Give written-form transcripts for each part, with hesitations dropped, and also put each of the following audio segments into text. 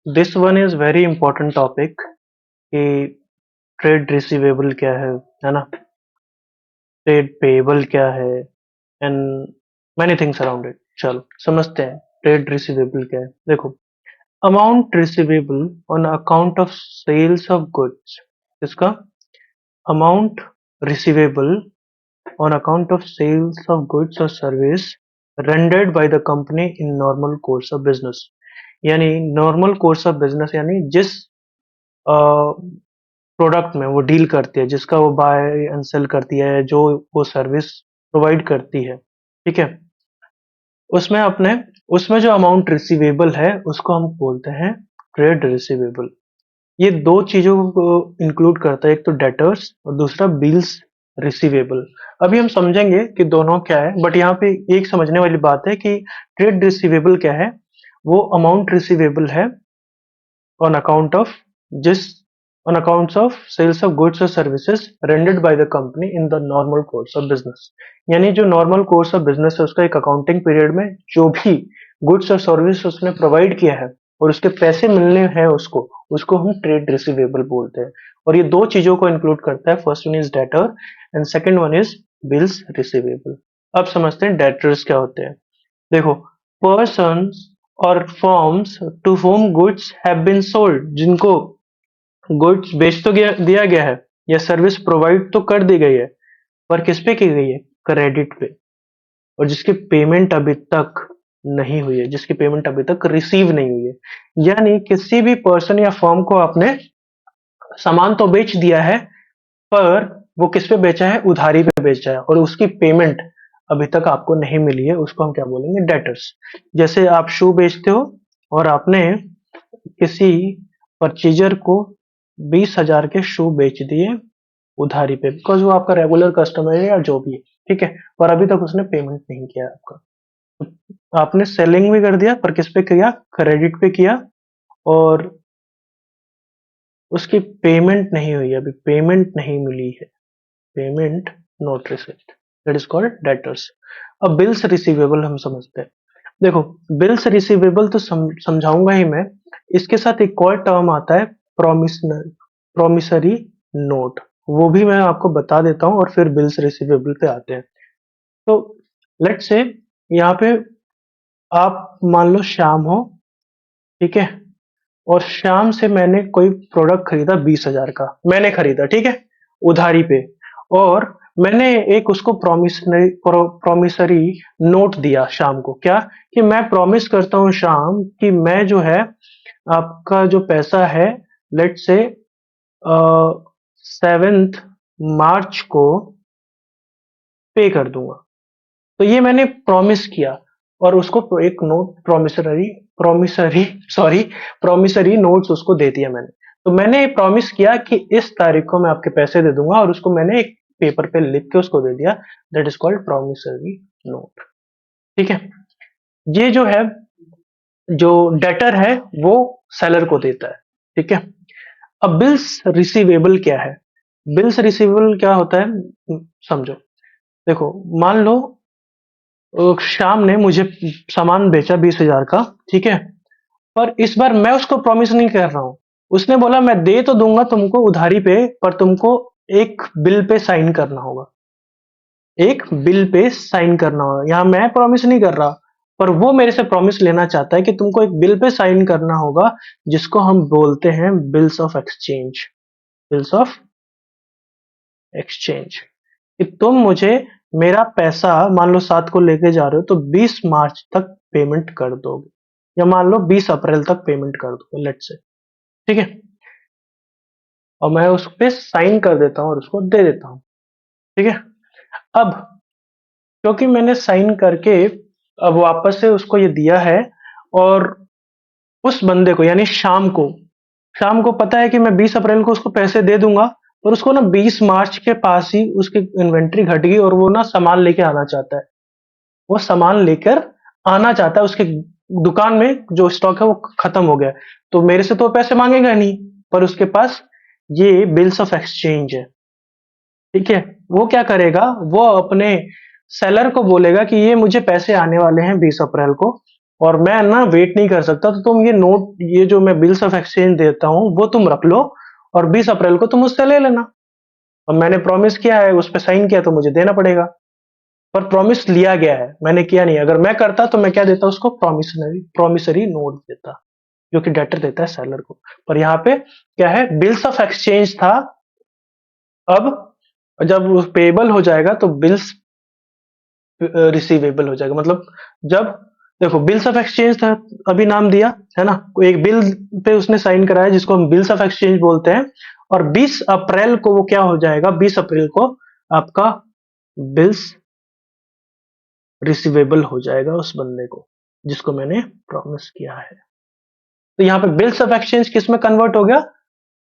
This one is very important topic कि trade receivable क्या है ना? ट्रेड पेएबल क्या है? And many things around it. चलो समझते हैं ट्रेड रिसीवेबल क्या है। देखो, amount receivable on account of sales of goods. इसका amount receivable on account of sales of goods और service rendered by the company in normal course of business. यानी normal course of business यानी जिस product में वो deal करती है, जिसका वो बाय एंड सेल करती है, जो वो सर्विस प्रोवाइड करती है, ठीक है, उसमें अपने उसमें जो अमाउंट रिसीवेबल है उसको हम बोलते हैं ट्रेड रिसीवेबल। ये दो चीजों को इंक्लूड करता है, एक तो डेटर्स और दूसरा बिल्स रिसीवेबल। अभी हम समझेंगे कि दोनों क्या है, बट यहाँ पे एक समझने वाली बात है कि ट्रेड रिसीवेबल क्या है। वो अमाउंट रिसीवेबल है on account of just on accounts of sales of goods or services rendered by the company in the normal course of business। यानी जो नॉर्मल कोर्स ऑफ बिजनेस है उसका एक अकाउंटिंग पीरियड में जो भी गुड्स और सर्विस उसने प्रोवाइड किया है और उसके पैसे मिलने हैं उसको उसको हम ट्रेड रिसीवेबल बोलते हैं। और ये दो चीजों को इंक्लूड करता है, first one is debtor and second one is bills receivable. अब समझते हैं डेटर्स क्या होते हैं। देखो, पर्सन्स और firms to whom goods have been sold, जिनको गुड्स बेच तो दिया गया है या सर्विस प्रोवाइड तो कर दी गई है, पर किस पे की गई है? क्रेडिट पे। और जिसकी पेमेंट अभी तक नहीं हुई है, जिसकी पेमेंट अभी तक रिसीव नहीं हुई है। यानी किसी भी पर्सन या फर्म को आपने सामान तो बेच दिया है, पर वो किस पे बेचा है? उधारी पे बेचा है और उसकी पेमेंट अभी तक आपको नहीं मिली है, उसको हम क्या बोलेंगे? डेटर्स। जैसे आप शू बेचते हो और आपने किसी परचेजर को 20,000 के शू बेच दिए उधारी पे, बिकॉज वो आपका रेगुलर कस्टमर है या जो भी है, ठीक है, और अभी तक उसने पेमेंट नहीं किया आपका। आपने सेलिंग भी कर दिया, पर किस पे किया? क्रेडिट पे किया, और उसकी पेमेंट नहीं हुई, अभी पेमेंट नहीं मिली है, payment not received, that is called debtors. अब बिल्स रिसीवेबल हम समझते हैं। देखो, बिल्स रिसीवेबल तो समझाऊंगा ही मैं, इसके साथ एक और टर्म आता है, प्रोमिसरी नोट। वो भी मैं आपको बता देता हूँ और फिर बिल्स रिसीवेबल पे आते हैं। तो लेट्स से यहाँ पे आप मान लो शाम हो, ठीक है, और शाम से मैंने कोई प्रोडक्ट खरीदा 20,000 का, मैंने खरीदा, ठीक है, उधारी पे। और मैंने एक उसको प्रोमिसरी नोट दिया शाम को, क्या कि मैं प्रॉमिस करता हूँ शाम कि मैं जो है आपका जो पैसा है, लेट से 7 मार्च को पे कर दूंगा। तो ये मैंने प्रॉमिस किया और उसको एक note promissory sorry promissory notes उसको दे दिया मैंने। तो मैंने प्रॉमिस किया कि इस तारीख को मैं आपके पैसे दे दूंगा और उसको मैंने एक पेपर पे लिख के उसको दे दिया, that is called promissory note. ठीक है, ये जो है, जो डेटर है वो सेलर को देता है, ठीक है। अब बिल्स रिसीवेबल क्या है? बिल्स रिसीवेबल क्या होता है, समझो। देखो, मान लो श्याम ने मुझे सामान बेचा 20,000 का, ठीक है, पर इस बार मैं उसको प्रॉमिस नहीं कर रहा हूं। उसने बोला मैं दे तो दूंगा तुमको उधारी पे, पर तुमको एक बिल पे साइन करना होगा, एक बिल पे साइन करना होगा। यहां मैं प्रॉमिस नहीं कर रहा, पर वो मेरे से प्रॉमिस लेना चाहता है कि तुमको एक बिल पे साइन करना होगा, जिसको हम बोलते हैं bills of exchange. Bills of exchange, कि तुम मुझे मेरा पैसा मान लो 7 को लेके जा रहे हो तो 20 मार्च तक पेमेंट कर दोगे, या मान लो 20 अप्रैल तक पेमेंट कर दोगे, लेट से, ठीक है। और मैं उस पे साइन कर देता हूँ और उसको दे देता हूँ, ठीक है। अब क्योंकि मैंने साइन करके अब वापस से उसको ये दिया है, और उस बंदे को यानी शाम को पता है कि मैं 20 अप्रैल को उसको पैसे दे दूंगा, और उसको ना 20 मार्च के पास ही उसकी इन्वेंट्री घट गई और वो ना सामान लेके आना चाहता है। वो सामान लेकर आना चाहता है, उसके दुकान में जो स्टॉक है वो खत्म हो गया। तो मेरे से तो पैसे मांगेगा नहीं, पर उसके पास ये बिल्स ऑफ एक्सचेंज है, ठीक है। वो क्या करेगा, वो अपने सेलर को बोलेगा कि ये मुझे पैसे आने वाले हैं 20 अप्रैल को, और मैं ना वेट नहीं कर सकता, तो तुम ये जो मैं बिल्स ऑफ एक्सचेंज देता हूँ वो तुम रख लो और 20 अप्रैल को तुम उससे ले लेना। अब मैंने प्रॉमिस किया है, उस पर साइन किया, तो मुझे देना पड़ेगा। पर प्रॉमिस लिया गया है, मैंने किया नहीं। अगर मैं करता तो मैं क्या देता उसको, प्रॉमिसरी नोट देता, जो कि डेटर देता है सेलर को। पर यहाँ पे क्या है, बिल्स ऑफ एक्सचेंज था। अब जब पेबल हो जाएगा तो बिल्स रिसीवेबल हो जाएगा। मतलब जब, देखो बिल्स ऑफ एक्सचेंज था, अभी नाम दिया है ना, एक बिल पे उसने साइन कराया जिसको हम बिल्स ऑफ एक्सचेंज बोलते हैं। और 20 अप्रैल को वो क्या हो जाएगा, 20 अप्रैल को आपका बिल्स रिसीवेबल हो जाएगा उस बंदे को जिसको मैंने प्रॉमिस किया है। तो यहाँ पे बिल्स ऑफ एक्सचेंज किस में कन्वर्ट हो गया,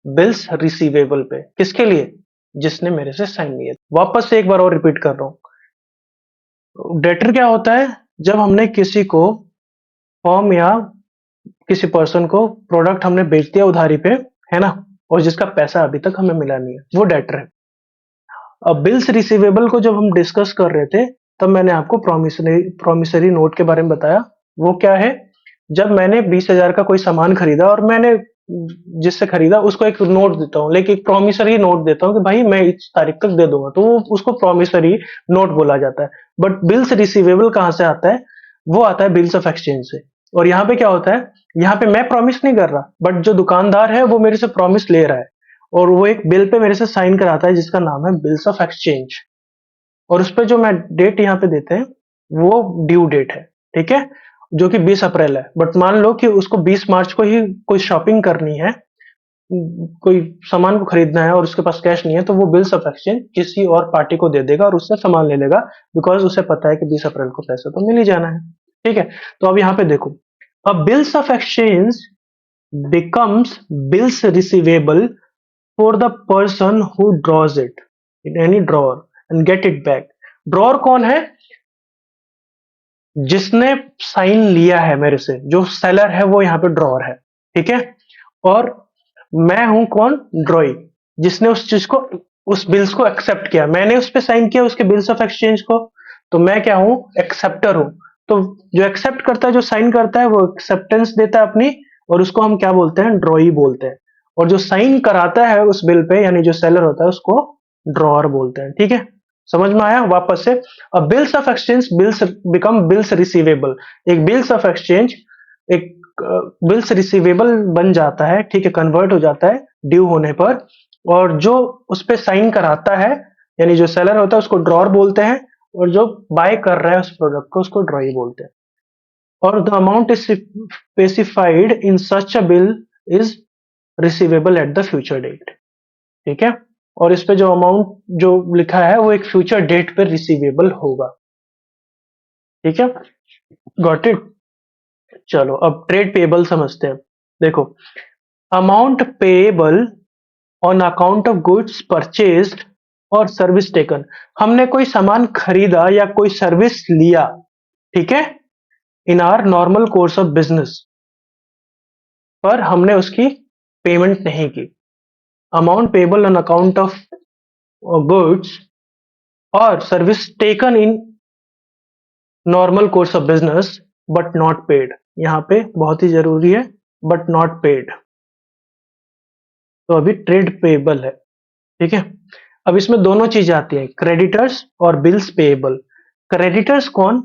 बिल्स रिसीवेबल पे। किसके लिए, जिसने मेरे से साइन लिया। वापस से एक बार और रिपीट कर रहा हूँ, डेटर क्या होता है, जब हमने किसी को फॉर्म या किसी पर्सन को प्रोडक्ट हमने बेच दिया उधारी पे, है ना, और जिसका पैसा अभी तक हमें मिला नहीं है, वो डेटर है। अब बिल्स रिसीवेबल को जब हम डिस्कस कर रहे थे, तब मैंने आपको प्रॉमिसरी नोट के बारे में बताया। वो क्या है, जब मैंने 20,000 का कोई सामान खरीदा और मैंने जिससे खरीदा उसको एक नोट देता हूँ, लेकिन एक प्रॉमिसरी नोट देता हूँ कि भाई मैं इस तारीख तक दे दूंगा, तो वो उसको प्रॉमिसरी नोट बोला जाता है। बट बिल्स रिसीवेबल कहाँ से आता है, वो आता है बिल्स ऑफ एक्सचेंज से। और यहाँ पे क्या होता है, यहाँ पे मैं प्रॉमिस नहीं कर रहा, बट जो दुकानदार है वो मेरे से प्रॉमिस ले रहा है, और वो एक बिल पे मेरे से साइन कराता है जिसका नाम है बिल्स ऑफ एक्सचेंज। और उस पे जो मैं डेट यहाँ पे देते हैं वो ड्यू डेट है, ठीक है, जो कि 20 अप्रैल है। बट मान लो कि उसको 20 मार्च को ही कोई शॉपिंग करनी है, कोई सामान को खरीदना है और उसके पास कैश नहीं है, तो वो बिल्स ऑफ एक्सचेंज किसी और पार्टी को दे देगा और उससे सामान ले लेगा, बिकॉज उसे पता है कि 20 अप्रैल को पैसा तो मिल ही जाना है। ठीक है, तो अब यहाँ पे देखो, अब bills of exchange becomes bills receivable for the person who draws it in any drawer and get it back। Drawer कौन है, जिसने साइन लिया है मेरे से, जो सेलर है वो यहाँ पे ड्रॉर है, ठीक है। और मैं हूं कौन, ड्रॉई, जिसने उस चीज को, उस बिल्स को एक्सेप्ट किया, मैंने उस पे साइन किया उसके बिल्स ऑफ एक्सचेंज को, तो मैं क्या हूं, एक्सेप्टर हूं। तो जो एक्सेप्ट करता है, जो साइन करता है, वो एक्सेप्टेंस देता है अपनी, और उसको हम क्या बोलते हैं, ड्रॉई बोलते हैं। और जो साइन कराता है उस बिल पे, यानी जो सेलर होता है, उसको ड्रॉअर बोलते हैं। ठीक है, समझ में आया। वापस से, अब bills of exchange bills become bills receivable. एक बिल्स ऑफ एक्सचेंज एक बिल्स रिसीवेबल बन जाता है, ठीक है, कन्वर्ट हो जाता है ड्यू होने पर। और जो उस पे साइन कराता है, यानी जो सेलर होता है, उसको ड्रॉअर बोलते हैं, और जो बाय कर रहा है उस प्रोडक्ट को, उसको ड्रॉई बोलते हैं। और the amount is specified in such a bill is receivable at the future date. ठीक है, और इस पे जो अमाउंट जो लिखा है वो एक फ्यूचर डेट पे रिसीवेबल होगा। ठीक है, गॉट इट। चलो अब ट्रेड पेबल समझते हैं। देखो, amount payable on account of goods purchased और सर्विस टेकन। हमने कोई सामान खरीदा या कोई सर्विस लिया, ठीक है, in our normal course of business, पर हमने उसकी पेमेंट नहीं की। Amount payable on account of goods और service taken in normal course of business but not paid. यहाँ पे बहुत ही जरूरी है, बट नॉट पेड। तो अभी ट्रेड पेएबल है, ठीक है। अब इसमें दोनों चीज आती है, क्रेडिटर्स और बिल्स पेएबल। क्रेडिटर्स कौन,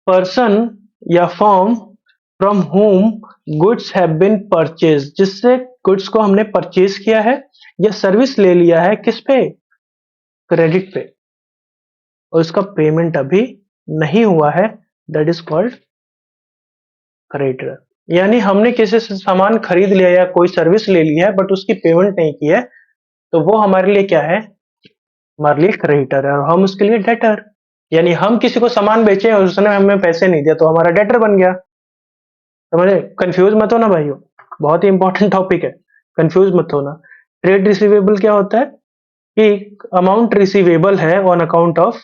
पर्सन या firm from whom goods have been purchase, जिससे गुड्स को हमने परचेज किया है या सर्विस ले लिया है, किस पे, क्रेडिट पे, और उसका पेमेंट अभी नहीं हुआ है, दैट इज कॉल्ड क्रेडिटर। यानी हमने किसी से सामान खरीद लिया या कोई सर्विस ले ली है बट उसकी पेमेंट नहीं की है, तो वो हमारे लिए क्या है, हमारे लिए क्रेडिटर है, और हम उसके लिए डेटर। यानी हम किसी को सामान बेचे और उसने हमें पैसे नहीं दिया, तो हमारा डेटर बन गया। समझे, कंफ्यूज मत होना भाइयों, बहुत ही इंपॉर्टेंट टॉपिक है, कंफ्यूज मत होना। ट्रेड रिसीवेबल क्या होता है, कि अमाउंट रिसीवेबल है on account of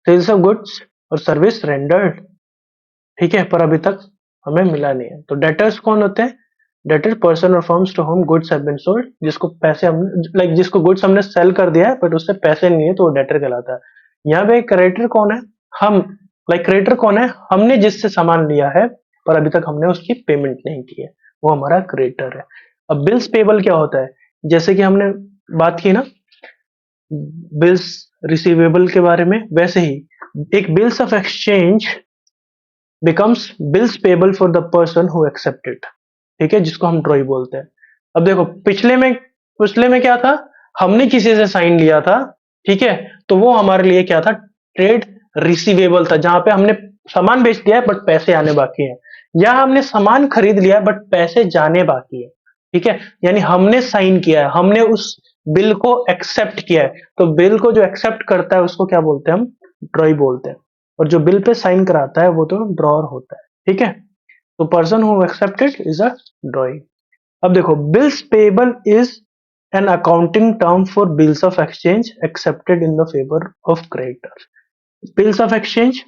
sales of goods और सर्विस रेंडर्ड, ठीक है, पर अभी तक हमें मिला नहीं है। तो डेटर्स कौन होते हैं, डेटर पर्सन और firms to whom goods have been sold, जिसको पैसे हम, लाइक जिसको गुड्स हमने सेल कर दिया है बट उससे पैसे नहीं है, तो वो डेटर कहलाता है। यहाँ पे क्रेडिटर कौन है, हम लाइक क्रेडिटर कौन है? हमने जिससे सामान लिया है पर अभी तक हमने उसकी पेमेंट नहीं की है, वो हमारा क्रेडिटर है। अब बिल्स पेबल क्या होता है? जैसे कि हमने बात की ना बिल्स रिसीवेबल के बारे में, वैसे ही एक bills of exchange becomes bills payable for the person who accept it, ठीक है, जिसको हम ड्रॉई बोलते हैं। अब देखो पिछले में क्या था? हमने किसी से साइन लिया था, ठीक है, तो वो हमारे लिए क्या था? ट्रेड रिसीवेबल था, जहां पे हमने सामान बेच दिया है बट पैसे आने बाकी हैं, या हमने सामान खरीद लिया है बट पैसे जाने बाकी है, ठीक है। यानी हमने साइन किया है, हमने उस बिल को एक्सेप्ट किया है, तो बिल को जो एक्सेप्ट करता है उसको क्या बोलते हैं? हम ड्रॉई बोलते हैं। और जो बिल पे साइन कराता है वो तो ड्रॉर होता है, ठीक है। तो person who accepted is a ड्रॉई। अब देखो bills payable is an accounting term for bills of exchange accepted in the favour of creditor. Bills of exchange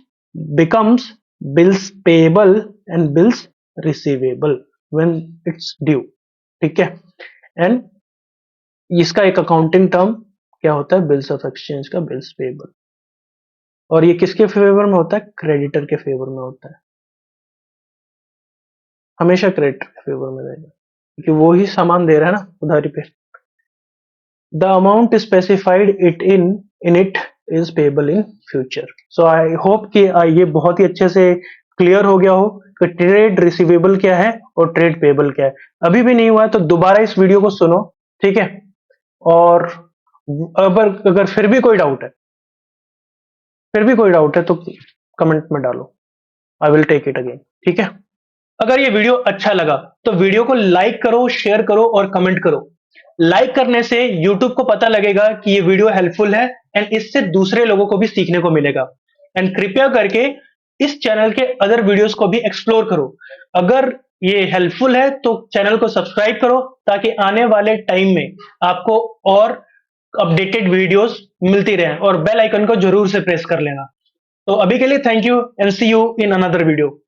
becomes bills payable and bills receivable when it's due, ठीक है। And इसका एक accounting term क्या होता है? Bills of exchange का bills payable. और ये किसके फेवर में होता है? क्रेडिटर के फेवर में होता है, हमेशा क्रेडिटर के फेवर में रहेगा, क्योंकि वो ही सामान दे रहा है ना उधारी पे। The amount specified it in it is payable in future. So I hope कि ये बहुत ही अच्छे से क्लियर हो गया हो कि ट्रेड रिसीवेबल क्या है और ट्रेड पेबल क्या है। अभी भी नहीं हुआ है तो दोबारा इस वीडियो को सुनो, ठीक है। और अगर अगर फिर भी कोई डाउट है तो कमेंट में डालो, I will take it again, ठीक है। अगर ये वीडियो अच्छा लगा तो वीडियो को लाइक करो, शेयर करो और कमेंट करो। लाइक करने से YouTube को पता लगेगा कि ये वीडियो हेल्पफुल है एंड इससे दूसरे लोगों को भी सीखने को मिलेगा। एंड कृपया करके इस चैनल के अदर वीडियोस को भी एक्सप्लोर करो। अगर ये हेल्पफुल है तो चैनल को सब्सक्राइब करो, ताकि आने वाले टाइम में आपको और अपडेटेड वीडियोस मिलती रहे, और बेल आइकन को जरूर से प्रेस कर लेना। तो अभी के लिए thank you and see you in another video.